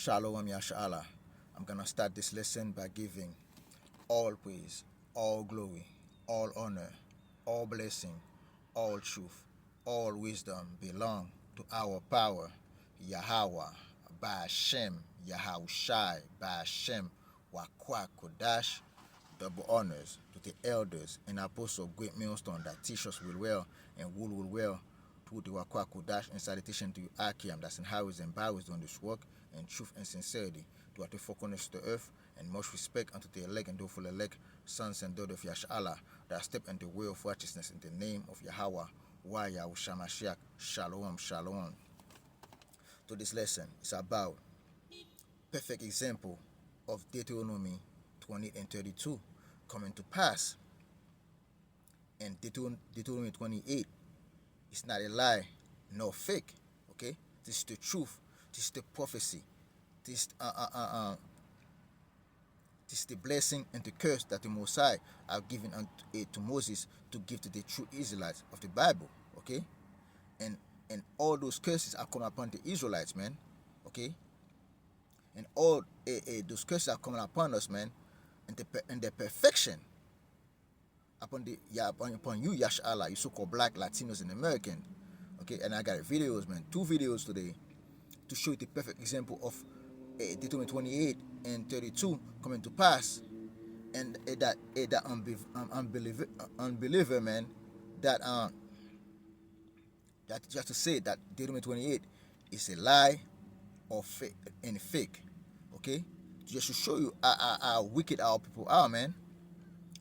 Shalom Yashala. I'm gonna start this lesson by giving all praise, all glory, all honor, all blessing, all truth, all wisdom belong to our power, Yahweh, by Hashem, Yahushai, by Hashem, Wakwa Kodash. Double honors to the elders and apostles of great millstone that teach us will well and will well to the Wakwa Kodash, and salutation to you, Akiam, that's in highways and byways doing this work, and truth and sincerity, to our four corners to the earth, and much respect unto the elect and faithful elect, sons and daughters of Yashala, that step in the way of righteousness in the name of Yahweh, Yahushua Mashiach. Shalom, shalom. To this lesson, it's about perfect example of Deuteronomy 28 and 32 coming to pass. And Deuteronomy 28 is not a lie nor fake. Okay, this is the truth. This is the prophecy. This is the blessing and the curse that the Most High have given to Moses to give to the true Israelites of the Bible. Okay, and all those curses are coming upon the Israelites, man. Okay, and all those curses are coming upon us, man, and the perfection upon you, Yashala, you so-called black, Latinos, and American. Okay, and I got videos, man, 2 videos today to show you the perfect example of Deuteronomy 28 and 32 coming to pass, and that unbeliever, man, that just to say that Deuteronomy 28 is a lie or fake. Okay, just to show you how wicked our people are, man.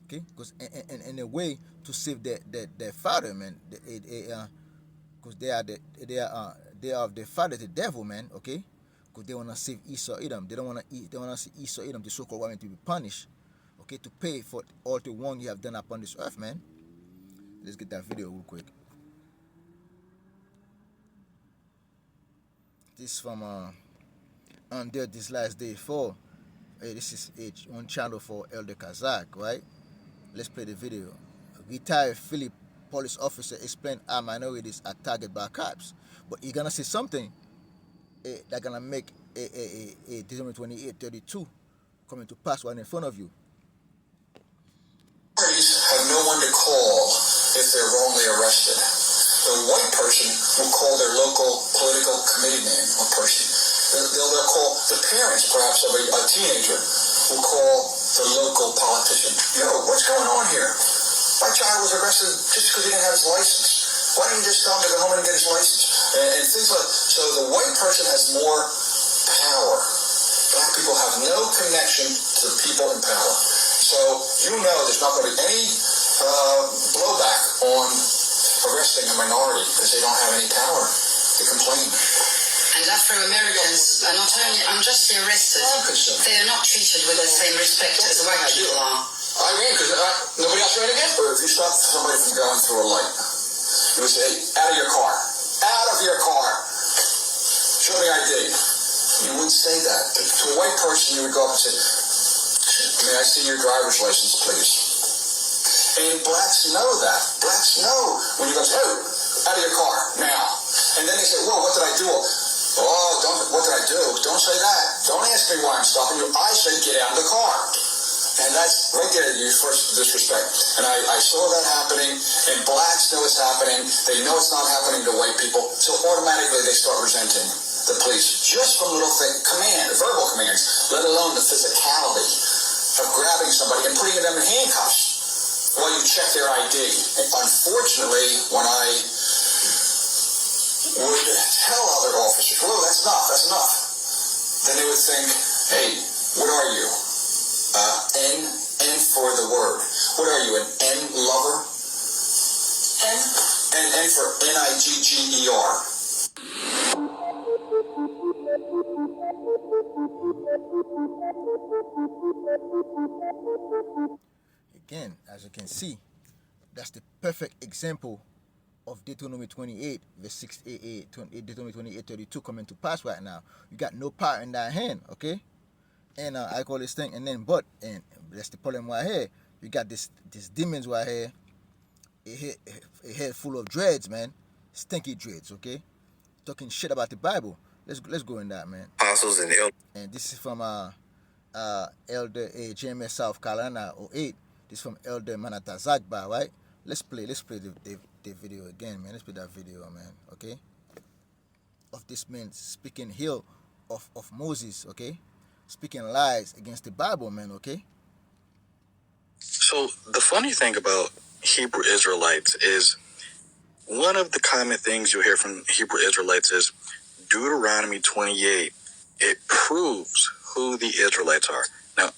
Okay, because in a way to save their father, man, because they are the father, the devil, man. Okay, because they want to save Esau, Edom. They don't want to see Esau, Edom, the so-called woman, to be punished. Okay, to pay for all the wrong you have done upon this earth, man. Let's get that video real quick. This from Under This Last Day 4. Hey, this is one channel for Elder Kazak, right? Let's play the video. Retired Philip police officer explained how minorities are targeted by cops. But you're gonna say something that's gonna make a Deuteronomy 28:32 coming to pass right in front of you. Minorities have no one to call if they're wrongly arrested. The white person will call their local political committee man or person. They'll call the parents, perhaps, of a teenager, will call the local politician. Yo, what's going on here? My child was arrested just because he didn't have his license. Why didn't you just tell him to go home and get his license? And things like so. The white person has more power. Black people have no connection to the people in power. So you know there's not going to be any blowback on arresting a minority because they don't have any power to complain. And Afro-Americans are not only unjustly arrested, they are not treated with the same respect as white people are. I mean, because nobody else ran against. But if you stop somebody from going through a light, you would say, hey, out of your car. Out of your car. Show me ID. You wouldn't say that. To a white person, you would go up and say, may I see your driver's license, please? And blacks know that. Blacks know when you go, hey, out of your car, now. And then they say, whoa, what did I do? Oh, what did I do? Don't say that. Don't ask me why I'm stopping you. I said get out of the car. And that's right there, you first disrespect. And I saw that happening, and blacks know it's happening. They know it's not happening to white people, so automatically they start resenting the police. Just from little verbal commands, let alone the physicality of grabbing somebody and putting them in handcuffs while you check their ID. And unfortunately, when I would tell other officers, whoa, that's enough, then they would think, hey, what are you? N for the word. What are you, an N lover? N for Nigger. Again, as you can see, that's the perfect example of Deuteronomy 28, verse 6, Deuteronomy 28:32 coming to pass right now. You got no power in that hand, okay? And I call this thing, and that's the problem right here. You got these demons right here, a head full of dreads, man, stinky dreads, okay? Talking shit about the Bible. let's go in that, man. Apostles and elders. And this is from Elder JMS South Carolina 08. This is from Elder Manata Zagba, right? Let's play the video again, man. Let's play that video, man. Okay. Of this man speaking here of Moses, okay, speaking lies against the Bible, man. Okay. So the funny thing about Hebrew Israelites is one of the common things you'll hear from Hebrew Israelites is Deuteronomy 28. It proves who the Israelites are. Now,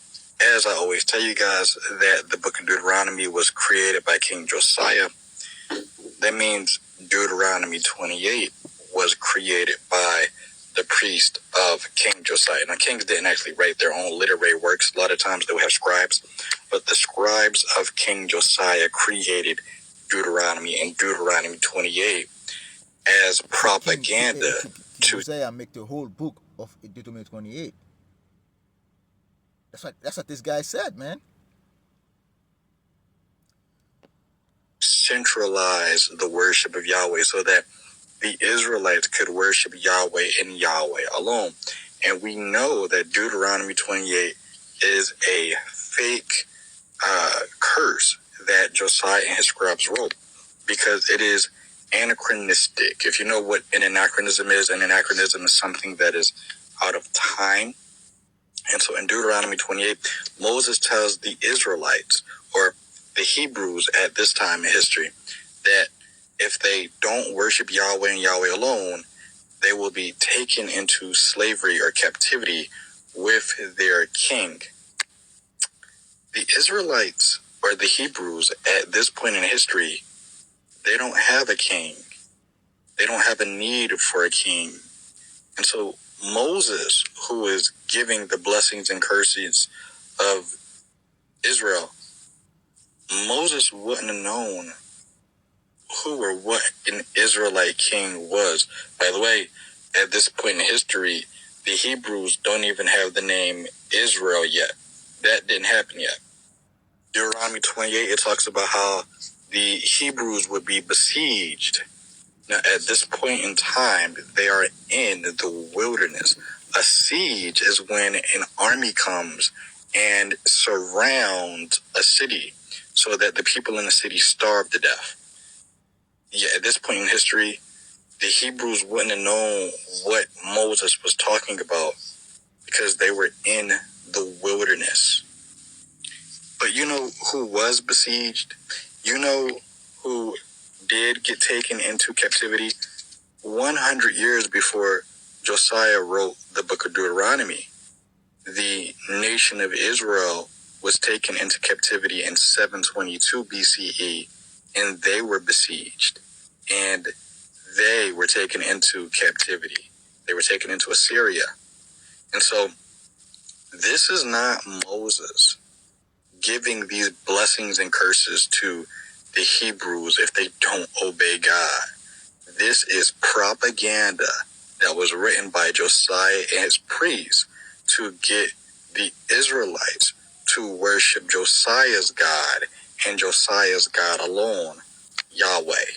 as I always tell you guys, that the book of Deuteronomy was created by King Josiah. That means Deuteronomy 28 was created by the priest of King Josiah. Now, kings didn't actually write their own literary works. A lot of times they would have scribes, but the scribes of King Josiah created Deuteronomy and Deuteronomy 28 as propaganda King Josiah make the whole book of Deuteronomy 28. That's what this guy said, man. Centralize the worship of Yahweh so that the Israelites could worship Yahweh and Yahweh alone. And we know that Deuteronomy 28 is a fake curse that Josiah and his scribes wrote, because it is anachronistic. If you know what an anachronism is something that is out of time. And so in Deuteronomy 28, Moses tells the Israelites, or the Hebrews at this time in history, that if they don't worship Yahweh and Yahweh alone, they will be taken into slavery or captivity with their king. The Israelites, or the Hebrews, at this point in history, they don't have a king. They don't have a need for a king. And so Moses, who is giving the blessings and curses of Israel, Moses wouldn't have known who or what an Israelite king was. By the way, at this point in history, the Hebrews don't even have the name Israel yet. That didn't happen yet. Deuteronomy 28, it talks about how the Hebrews would be besieged. Now, at this point in time, they are in the wilderness. A siege is when an army comes and surrounds a city so that the people in the city starve to death. Yeah, at this point in history, the Hebrews wouldn't have known what Moses was talking about because they were in the wilderness. But you know who was besieged? You know who did get taken into captivity? 100 years before Josiah wrote the book of Deuteronomy, the nation of Israel was taken into captivity in 722 BCE, and they were besieged, and they were taken into captivity. They were taken into Assyria. And so this is not Moses giving these blessings and curses to the Hebrews if they don't obey God. This is propaganda that was written by Josiah and his priests to get the Israelites to worship Josiah's God and Josiah's God alone, Yahweh.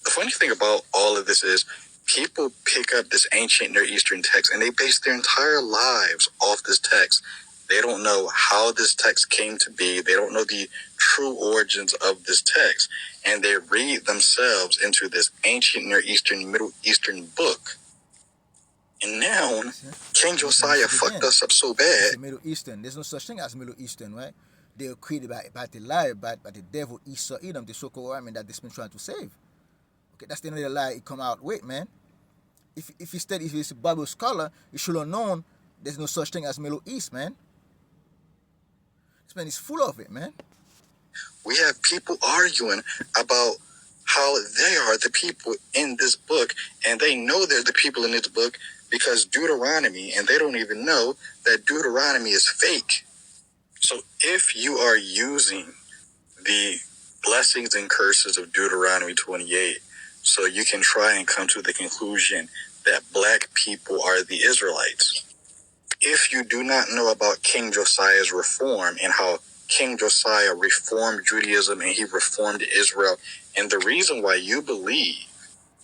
The funny thing about all of this is people pick up this ancient Near Eastern text and they base their entire lives off this text. They don't know how this text came to be. They don't know the true origins of this text. And they read themselves into this ancient Near Eastern, Middle Eastern book. And now, King Josiah fucked us up so bad. Middle Eastern. There's no such thing as Middle Eastern, right? They were created by the lie, by the devil, Esau, Edom, the so-called army that they've been trying to save. Okay, that's the only lie it come out with, man. If he's a Bible scholar, you should have known there's no such thing as Middle East, man. This man is full of it, man. We have people arguing about how they are the people in this book, and they know they're the people in this book because Deuteronomy, and they don't even know that Deuteronomy is fake. So if you are using the blessings and curses of Deuteronomy 28 so you can try and come to the conclusion that black people are the Israelites, if you do not know about King Josiah's reform and how King Josiah reformed Judaism and he reformed Israel, and the reason why you believe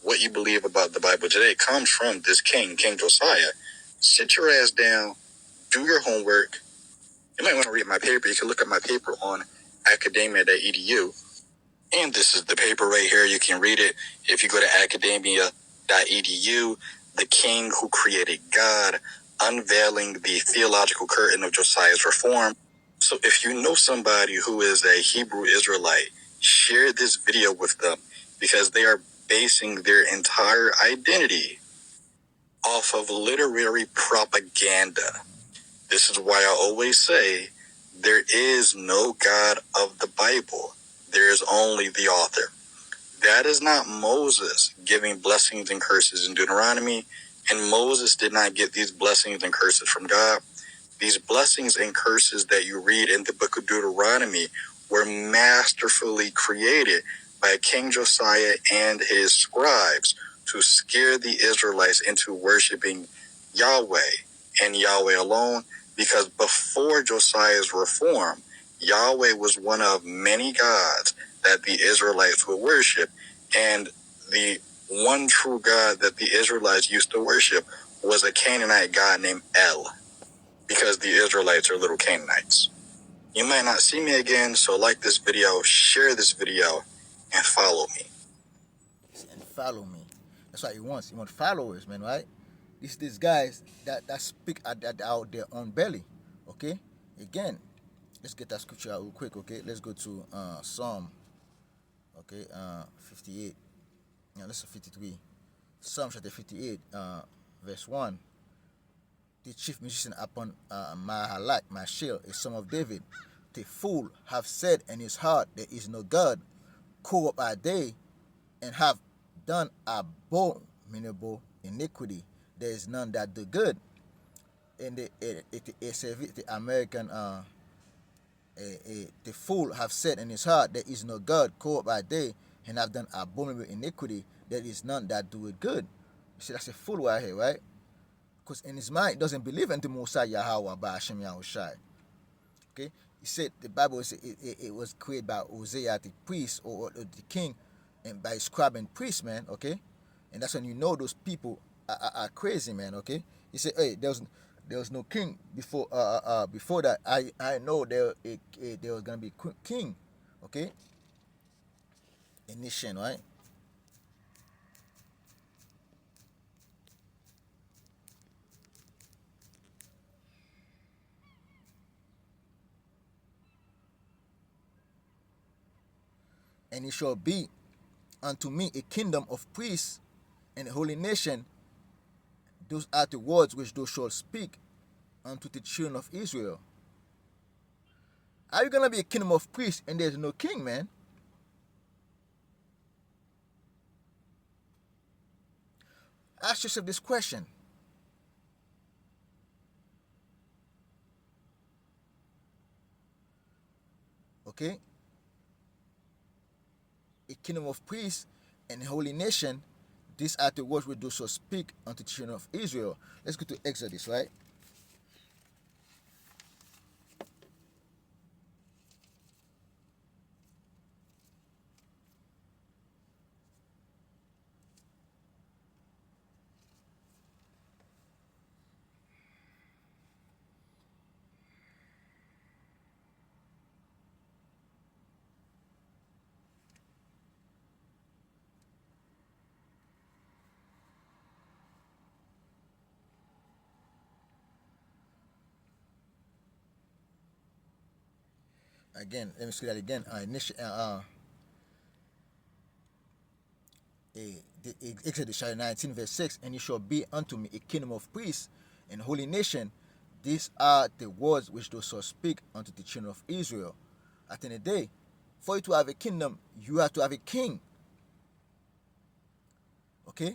what you believe about the Bible today comes from this king, King Josiah. Sit your ass down, do your homework. You might want to read my paper. You can look at my paper on academia.edu. And this is the paper right here. You can read it if you go to academia.edu. The King Who Created God, Unveiling the Theological Curtain of Josiah's Reform. So if you know somebody who is a Hebrew Israelite, share this video with them, because they are basing their entire identity off of literary propaganda. This is why I always say there is no God of the Bible. There is only the author. That is not Moses giving blessings and curses in Deuteronomy, and Moses did not get these blessings and curses from God. These blessings and curses that you read in the book of Deuteronomy were masterfully created by King Josiah and his scribes to scare the Israelites into worshiping Yahweh and Yahweh alone, because before Josiah's reform, Yahweh was one of many gods that the Israelites would worship, and the one true God that the Israelites used to worship was a Canaanite god named El, because the Israelites are little Canaanites. You might not see me again, so like this video, share this video, and follow me. And follow me. That's what he wants. He wants followers, man, right? These guys that speak out their own belly. Okay? Again, let's get that scripture out real quick, okay? Let's go to Psalm, okay, 58. Yeah, let's 53. Psalm chapter 58, verse 1. The chief musician upon Mahalat, my shield, a son of David. The fool have said in his heart, there is no God. Corrupt are they, and have done abominable iniquity. There is none that do good. And the American, the fool have said in his heart, there is no God. Corrupt are they, and have done abominable iniquity. There is none that do it good. You see, that's a fool right here, right? Because in his mind, he doesn't believe in the Mosai Yahweh by Hashem Yahushai. Okay? He said, the Bible said it was created by Hosea the priest, or the king, and by scribe and priest, man, okay? And that's when you know those people are crazy, man, okay? He said, hey, there was no king before before that. I know there was going to be king, okay? A nation, right? And it shall be unto me a kingdom of priests and a holy nation. Those are the words which thou shalt speak unto the children of Israel. Are you gonna be a kingdom of priests and there's no king, man? Ask yourself this question. Okay? A kingdom of priests and a holy nation. These are the words which thou shalt speak unto the children of Israel. Let's go to Exodus, right? Again, let me say that again. Exodus chapter 19, verse 6. And it shall be unto me a kingdom of priests and holy nation. These are the words which thou shalt speak unto the children of Israel. At the end of the day, for you to have a kingdom, you have to have a king. Okay?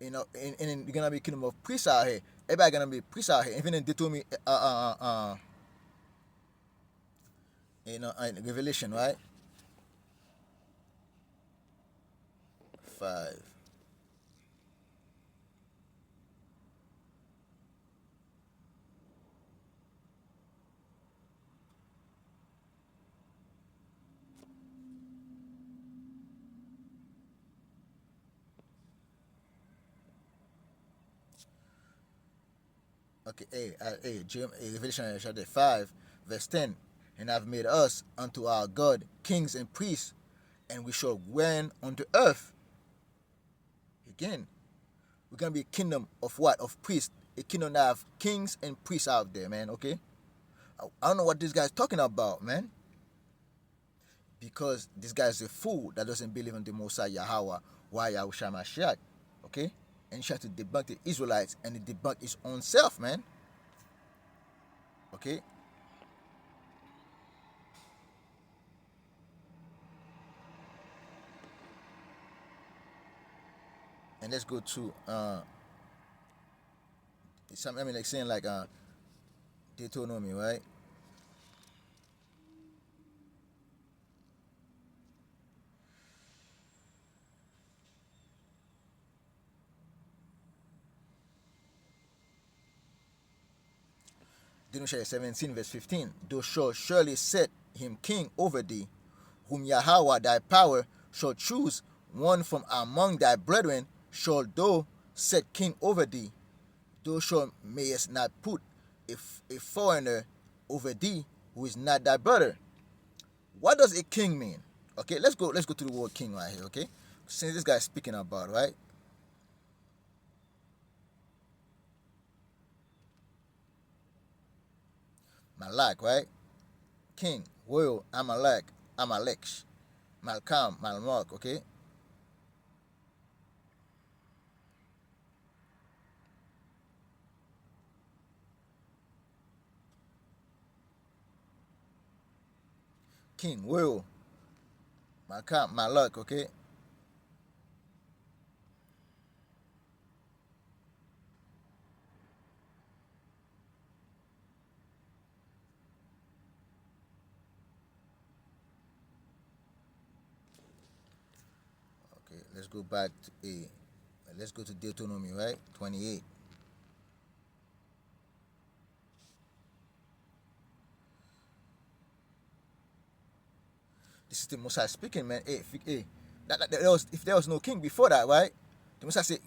You know, and you're gonna be a kingdom of priests out here. Everybody gonna be priests out here. Even in Deuteronomy, in Revelation, right? 5. Okay, Revelation chapter 5, verse 10. And I've made us unto our God kings and priests, and we shall reign unto earth. Again, we're gonna be a kingdom of what? Of priests. A kingdom that have kings and priests out there, man. Okay, I don't know what this guy's talking about, man. Because this guy's a fool that doesn't believe in the Mosiah Yahweh, Yahushua Mashiach. Okay, and he tried to debunk the Israelites and he debunked his own self, man. Okay. And let's go to something, I mean, like saying like Deuteronomy, right? Deuteronomy 17, verse 15. Thou shalt surely set him king over thee, whom Yahweh thy power shall choose, one from among thy brethren shalt thou set king over thee. Thou shalt mayest not put a foreigner over thee who is not thy brother. What does a king mean? Okay, let's go to the word king right here, okay? Since this guy is speaking about, right? Malak, right? King, royal, Amalek, Amalek, Malcolm, Malmok, okay? King, royal, Malcolm, Malak, okay? Okay, let's go back to let's go to Deuteronomy, right? 28. This is the Messiah speaking, man. Hey, if there was no king before that, right? The Messiah said,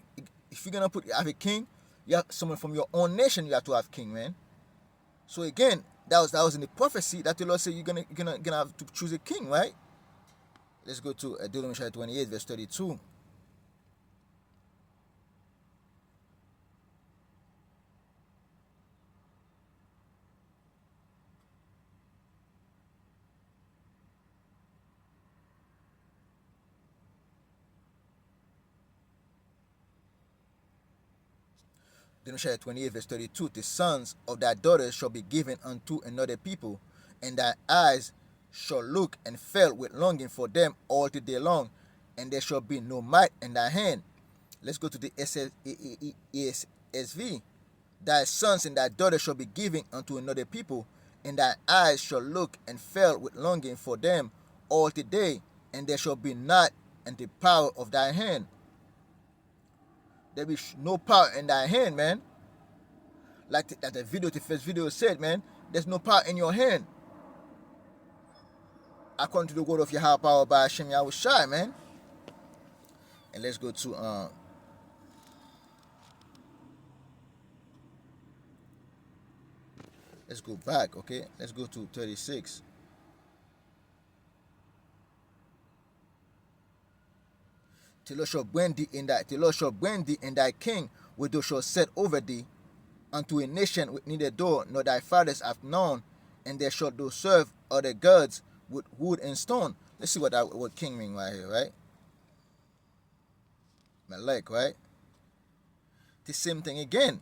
if you're gonna have a king, you have someone from your own nation. You have to have king, man. So again, that was in the prophecy that the Lord said you're gonna have to choose a king, right? Let's go to Deuteronomy 28, verse 32. Deuteronomy 28, verse 32. The sons of thy daughters shall be given unto another people, and thy eyes shall look and fail with longing for them all the day long, and there shall be no might in thy hand. Let's go to the ESV. Thy sons and thy daughters shall be given unto another people, and thy eyes shall look and fail with longing for them all the day, and there shall be not in the power of thy hand. There be no power in thy hand, man. Like the first video said, man, there's no power in your hand. According to the word of Yahweh, power by Hashem Yahushai, man. And let's go to let's go back, okay? Let's go to 36. The Lord shall bring thee in thy king, which thou shalt set over thee, unto a nation which neither thou nor thy fathers have known, and there shalt thou serve other gods with wood and stone. Let's see what king mean right here, right? Malek, right? The same thing again.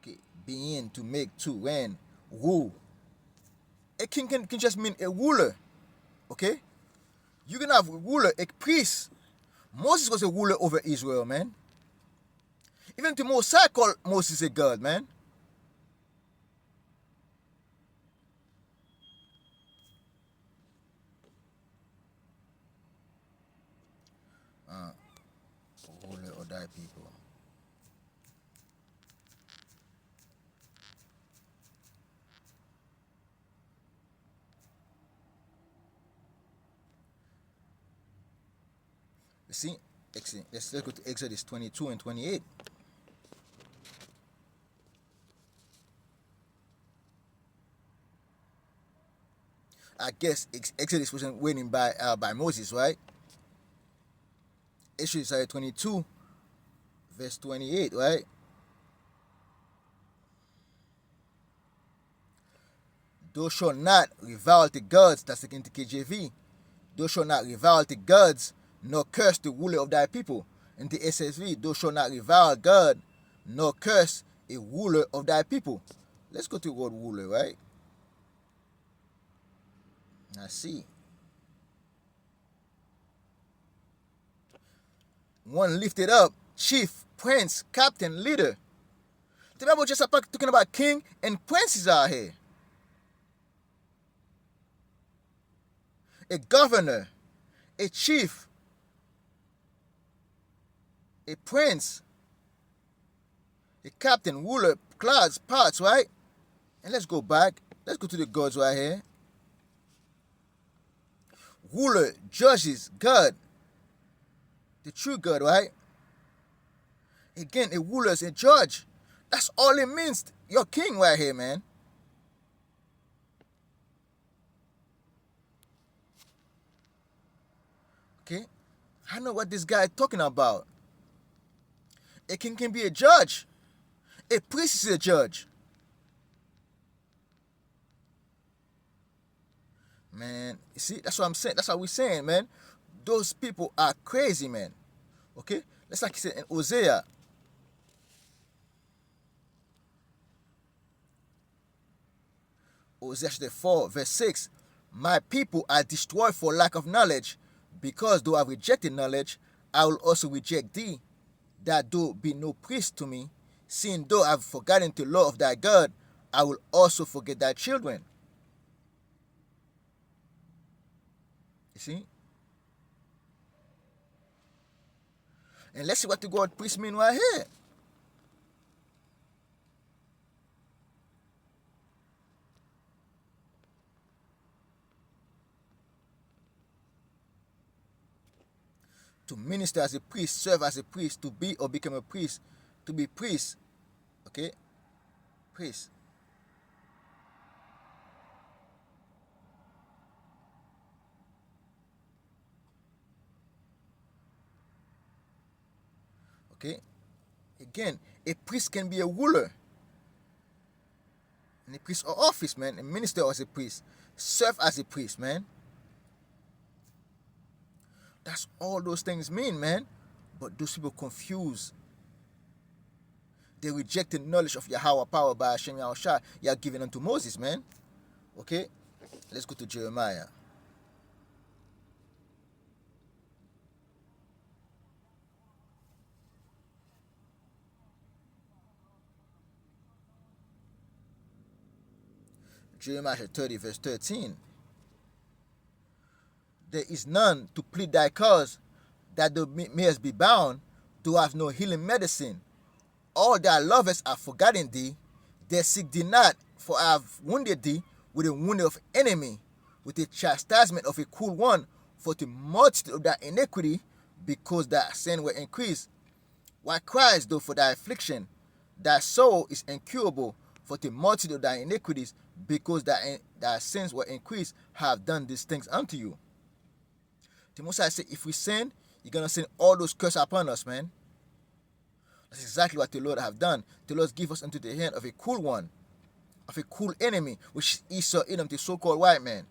Okay, being, to make, to reign, rule. A king can just mean a ruler, okay? You can have a ruler, a priest. Moses was a ruler over Israel, man. Even the Mosiah called Moses a god, man. thy people. You see, let's go to Exodus 22 and 28. I guess Exodus wasn't written by Moses, right? Exodus 22, verse 28, right? Thou shalt not revile the gods, that's in the KJV. Thou shalt not revile the gods, nor curse the ruler of thy people. In the SSV, thou shalt not revile God, nor curse a ruler of thy people. Let's go to the word ruler, right? I see. One lifted up, chief, prince, captain, leader. The Bible just talking about king and princes out here. A governor, a chief, a prince, a captain, ruler, class, parts, right? And let's go back. Let's go to the gods right here. Ruler, judges, God. The true God, right? Again, a ruler is a judge. That's all it means. Your king right here, man. Okay? I know what this guy is talking about. A king can be a judge. A priest is a judge. Man, you see, that's what I'm saying. That's what we're saying, man. Those people are crazy, man. Okay? That's like he said in Hosea. Hosea 4, verse 6. My people are destroyed for lack of knowledge. Because thou have rejected knowledge, I will also reject thee, that thou be no priest to me. Seeing thou have forgotten the law of thy God, I will also forget thy children. You see? And let's see what the word priest mean right here. To minister as a priest, serve as a priest, to be or become a priest, to be priest. Okay? Priest. Okay? Again, a priest can be a ruler. And a priest or office, man. A minister as a priest. Serve as a priest, man. That's all those things mean, man. But those people confuse. They rejected knowledge of Yahweh power by Hashem Yahushua. You are given unto Moses, man. Okay? Let's go to Jeremiah. Jeremiah 30, verse 13. There is none to plead thy cause, that thou mayest be bound, to have no healing medicine. All thy lovers have forgotten thee. They seek thee not, for I have wounded thee with a wound of enemy, with a chastisement of a cruel one, for the multitude of thy iniquity, because thy sin were increased. Why criest thou for thy affliction? Thy soul is incurable, for the multitude of thy iniquities, because thy sins were increased, have done these things unto you. The Most High said, if we sin, you're going to send all those curses upon us, man. That's exactly what the Lord have done. The Lord give us into the hand of a cruel one, of a cruel enemy, which is Esau, Edom, the so-called white man.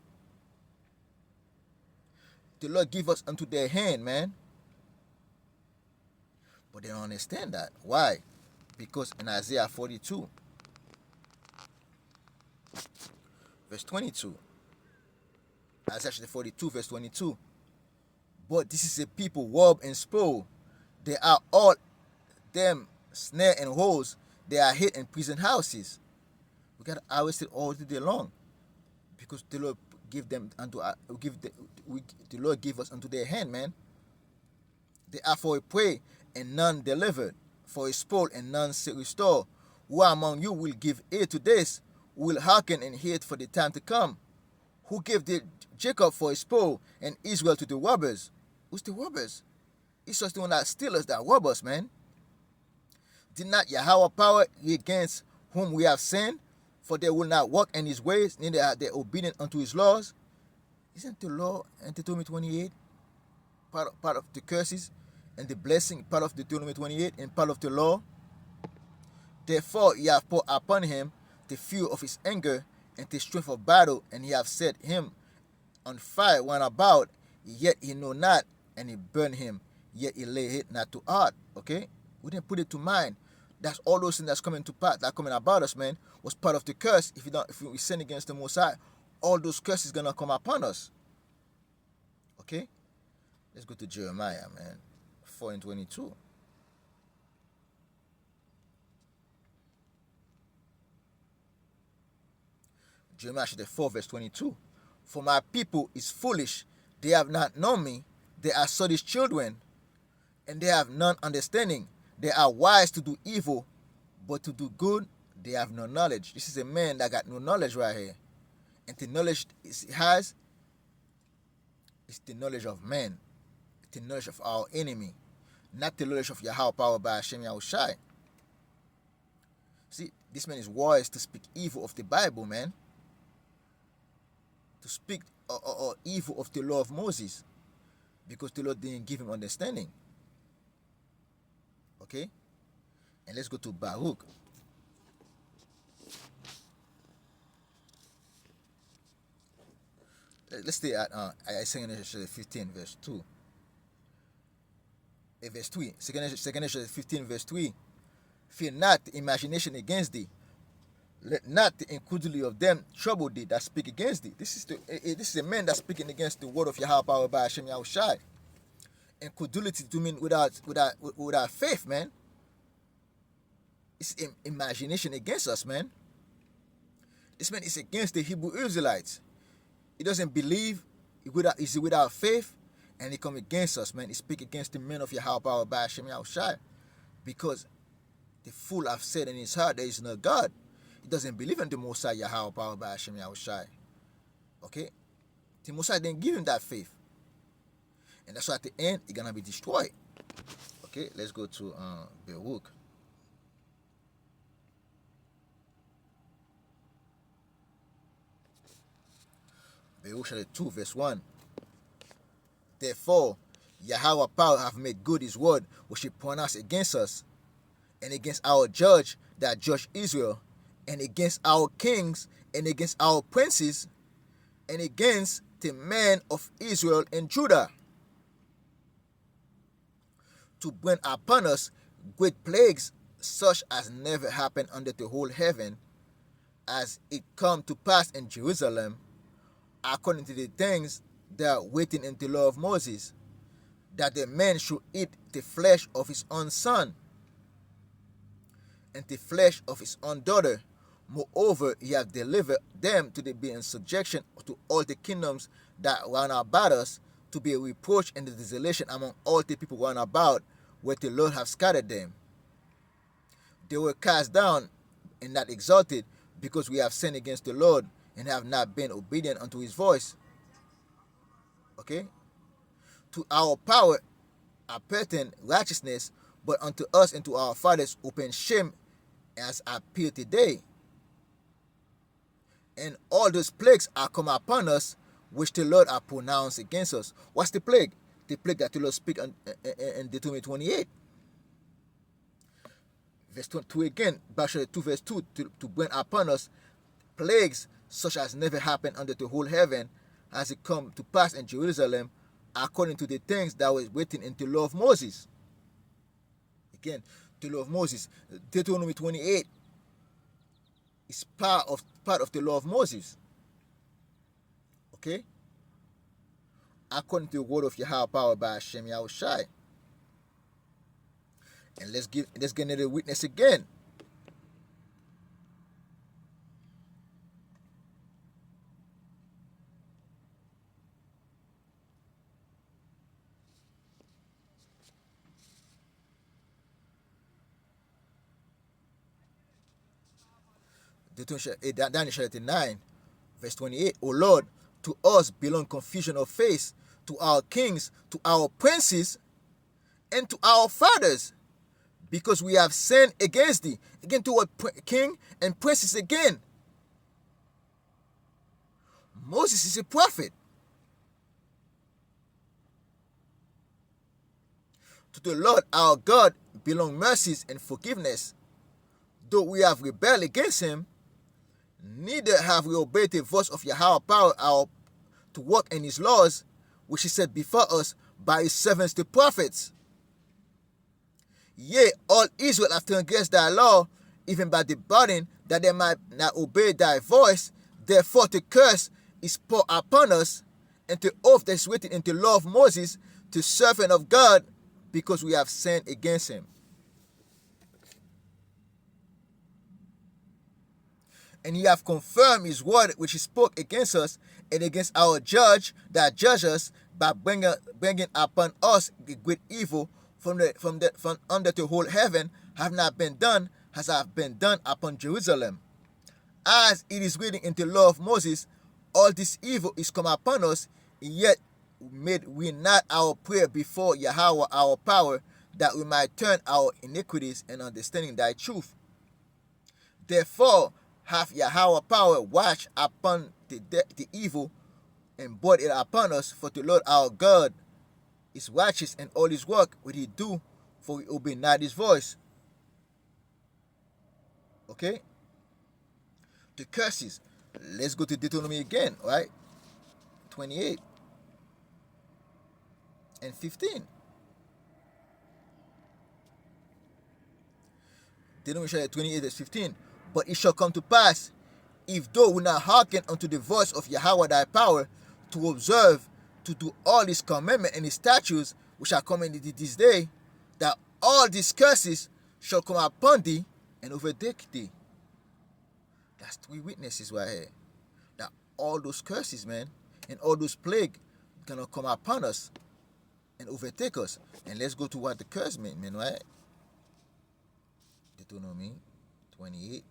The Lord give us unto their hand, man. But they don't understand that. Why? Because in Isaiah 42, verse 22, Isaiah 42, verse 22, but this is a people robbed and spoiled. They are all them snare and holes. They are hid in prison houses. We got to arrest it all the day long, because the Lord give them unto the Lord give us unto their hand, man. They are for a prey and none delivered, for a spoil and none restore? Who among you will give ear to this? Who will hearken and hear it for the time to come? Who gave Jacob for a spoil and Israel to the robbers? Who's the robbers? Esau's the one that steal us, that rob us, man. Did not Yahweh power against whom we have sinned? For they will not walk in his ways, neither are they obedient unto his laws. Isn't the law in Deuteronomy 28 part of the curses and the blessing, part of Deuteronomy 28 and part of the law? Therefore he hath poured upon him the fuel of his anger and the strength of battle, and he hath set him on fire round about, yet he know not, and he burned him, yet he lay it not to heart. Okay? We didn't put it to mind. That's all those things that's coming to part, that coming about us, man, was part of the curse. If we sin against the Most High, all those curses gonna come upon us. Okay? Let's go to Jeremiah, man. 4:22. Jeremiah chapter 4, verse 22. For my people is foolish, they have not known me, they are sottish children, and they have none understanding. They are wise to do evil, but to do good they have no knowledge. This is a man that got no knowledge right here. And the knowledge he has is the knowledge of man, the knowledge of our enemy, not the knowledge of Yahweh power by Hashem Yahushai. See, this man is wise to speak evil of the Bible, man. To speak evil of the law of Moses, because the Lord didn't give him understanding. Okay? And let's go to Baruch. Let's stay at 2 15, verse 2. Verse 3. 2 15, verse 3. Fear not the imagination against thee. Let not the incredulity of them trouble thee that speak against thee. This is a man that's speaking against the word of Yahweh power by Hashem Yahushai. Incredulity to mean without faith, man. It's imagination against us, man. This man is against the Hebrew Israelites. He doesn't believe, he's without faith, and he come against us, man. He speak against the men of Yahweh power by Hashem Yahushai, because the fool have said in his heart there is no God. He doesn't believe in the Most High Yahweh power by Hashem Yahushai. Okay? The Most High didn't give him that faith. And that's why at the end, he's going to be destroyed. Okay? Let's go to Baruch. Baruch chapter 2, verse 1. Therefore, Yahweh power have made good his word, which he pronounced against us, and against our judge that judge Israel, and against our kings, and against our princes, and against the men of Israel and Judah, to bring upon us great plagues, such as never happened under the whole heaven, as it come to pass in Jerusalem, according to the things that are written in the law of Moses, that the man should eat the flesh of his own son, and the flesh of his own daughter. Moreover, he hath delivered them to be in subjection to all the kingdoms that round about us, to be a reproach and a desolation among all the people round about, where the Lord hath scattered them. They were cast down and not exalted, because we have sinned against the Lord, and have not been obedient unto his voice. Okay? To our power appertain righteousness, but unto us and to our fathers open shame, as appear today. And all those plagues are come upon us, which the Lord hath pronounced against us. What's the plague? The plague that the Lord speak in Deuteronomy 28. Verse 2 again, chapter 2, verse 2, to bring upon us plagues such as never happened under the whole heaven, as it come to pass in Jerusalem, according to the things that was written in the law of Moses. Again, the law of Moses, Deuteronomy 28 is part of the law of Moses. Okay? According to the word of Yahweh power by Hashem Yahushai. And let's get another witness again. Daniel chapter 9, verse 28. O Lord, to us belong confusion of face, to our kings, to our princes, and to our fathers, because we have sinned against thee. Again, to what king and princes again. Moses is a prophet. To the Lord our God belong mercies and forgiveness. Though we have rebelled against him, neither have we obeyed the voice of Yahweh power to walk in his laws, which he set before us by his servants the prophets. Yea, all Israel have transgressed thy law, even by the burden, that they might not obey thy voice. Therefore the curse is poured upon us, and the oath that is written in the law of Moses, the servant of God, because we have sinned against him. And he hath confirmed his word which he spoke against us and against our judge that judge us, by bringing upon us the great evil from under the whole heaven, have not been done as have been done upon Jerusalem. As it is written in the law of Moses, all this evil is come upon us, yet made we not our prayer before Yahweh our power, that we might turn our iniquities and understanding thy truth. Therefore hath Yahweh power watched upon the evil, and brought it upon us. For the Lord our God is righteous, and all his work will he do, for we obey not his voice. Okay? The curses. Let's go to Deuteronomy again, right? 28 and 15. Deuteronomy 28 and 15. But it shall come to pass, if thou wilt not hearken unto the voice of Yahweh thy power, to observe, to do all his commandments and his statutes, which are coming this day, that all these curses shall come upon thee and overtake thee. That's 3 witnesses right here. That all those curses, man, and all those plagues gonna come upon us and overtake us. And let's go to what the curse meant, man, right? Deuteronomy 28,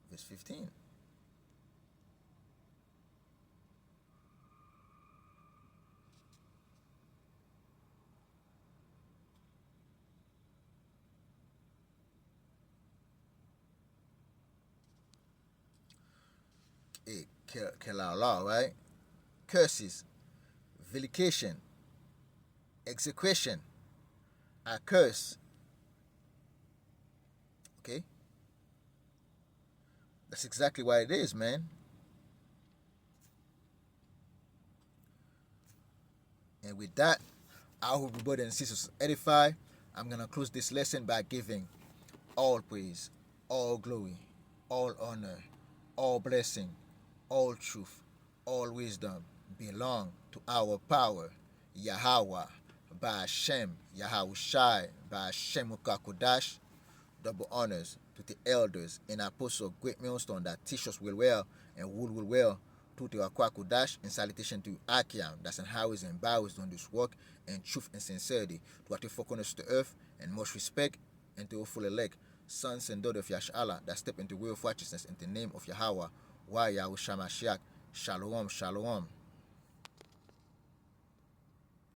verse 15. Kelala, right? Curses, vindication, execration, a curse. Okay? That's exactly what it is, man. And with that, I hope you brothers and sisters edify. I'm going to close this lesson by giving all praise, all glory, all honor, all blessing, all truth, all wisdom belong to our power, Yahweh, by Hashem, Yahushai, by Hashem Ukakodash. Double honors to the elders and apostles of Great Millstone that teach us well and will well, to the Akwakodash, and salutation to Akiam, that's in highways and byways doing this work, and truth and sincerity, to what the four corners of the earth, and much respect, and to full elect sons and daughters of Yashala that step into way of righteousness in the name of Yahweh, Yahushua Mashiach. Shalom, shalom.